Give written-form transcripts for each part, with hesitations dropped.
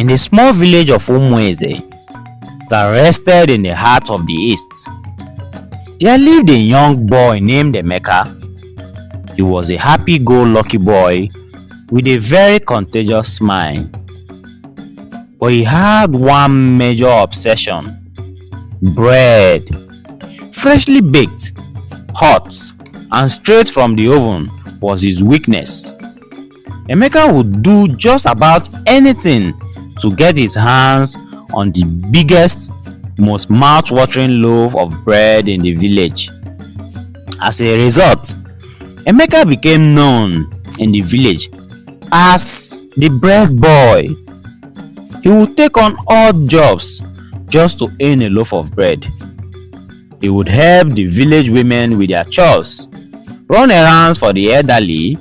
In the small village of Umueze that rested in the heart of the east, there lived a young boy named Emeka. He was a happy-go-lucky boy with a very contagious smile. But he had one major obsession: bread. Freshly baked, hot, and straight from the oven was his weakness. Emeka would do just about anything to get his hands on the biggest, most mouth-watering loaf of bread in the village. As a result, Emeka became known in the village as the bread boy. He would take on odd jobs just to earn a loaf of bread. He would help the village women with their chores, run errands for the elderly,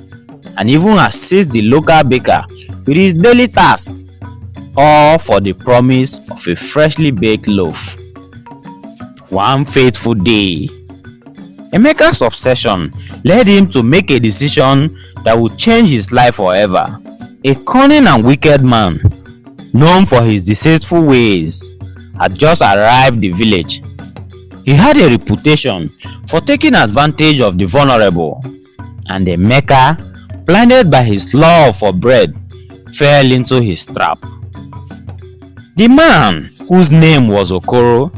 and even assist the local baker with his daily tasks, all for the promise of a freshly baked loaf. One fateful day, Emeka's obsession led him to make a decision that would change his life forever. A cunning and wicked man, known for his deceitful ways, had just arrived at the village. He had a reputation for taking advantage of the vulnerable, and Emeka, blinded by his love for bread, fell into his trap. The man, whose name was Okoro,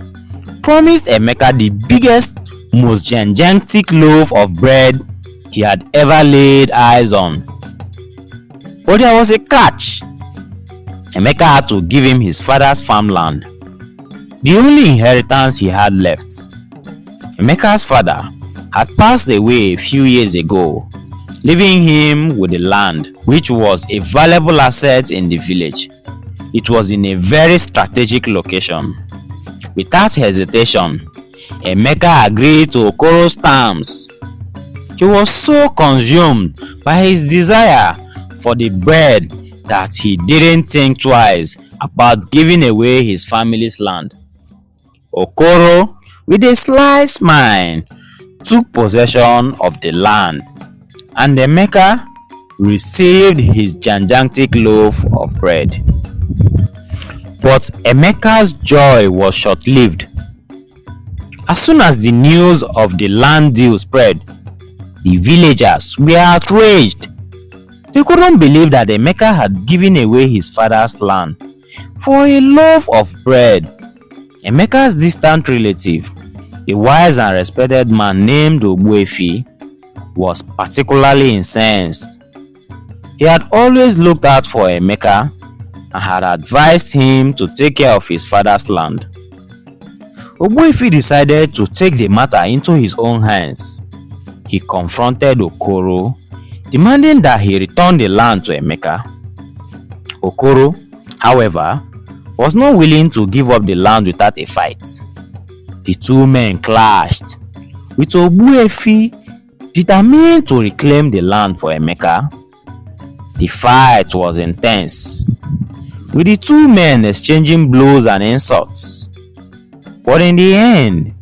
promised Emeka the biggest, most gigantic loaf of bread he had ever laid eyes on. But there was a catch. Emeka had to give him his father's farmland, the only inheritance he had left. Emeka's father had passed away a few years ago, leaving him with the land, which was a valuable asset in the village. It was in a very strategic location. Without hesitation, Emeka agreed to Okoro's terms. He was so consumed by his desire for the bread that he didn't think twice about giving away his family's land. Okoro, with a sly smile, took possession of the land, and Emeka received his gigantic loaf of bread. But Emeka's joy was short-lived. As soon as the news of the land deal spread, the villagers were outraged. They couldn't believe that Emeka had given away his father's land for a loaf of bread. Emeka's distant relative, a wise and respected man named Ogbuefi, was particularly incensed. He had always looked out for Emeka and had advised him to take care of his father's land. Ogbuefi decided to take the matter into his own hands. He confronted Okoro, demanding that he return the land to Emeka. Okoro, however, was not willing to give up the land without a fight. The two men clashed, with Ogbuefi determined to reclaim the land for Emeka. The fight was intense, with the two men exchanging blows and insults. But in the end,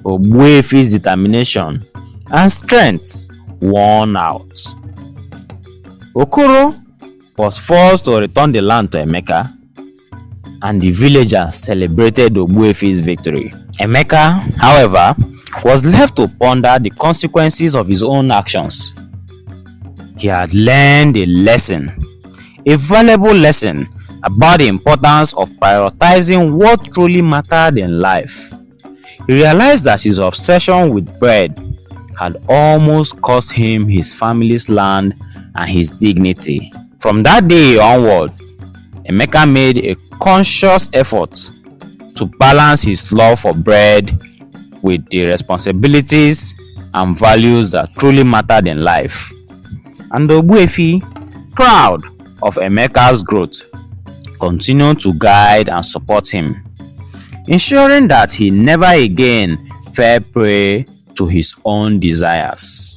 Ogbuefi's determination and strength won out. Okoro was forced to return the land to Emeka, and the villagers celebrated Ogbuefi's victory. Emeka, however, was left to ponder the consequences of his own actions. He had learned a lesson, a valuable lesson about the importance of prioritizing what truly mattered in life. He realized that his obsession with bread had almost cost him his family's land and his dignity. From that day onward, Emeka made a conscious effort to balance his love for bread with the responsibilities and values that truly mattered in life. And Ogbuefi, proud of Emeka's growth, continued to guide and support him, ensuring that he never again fell prey to his own desires.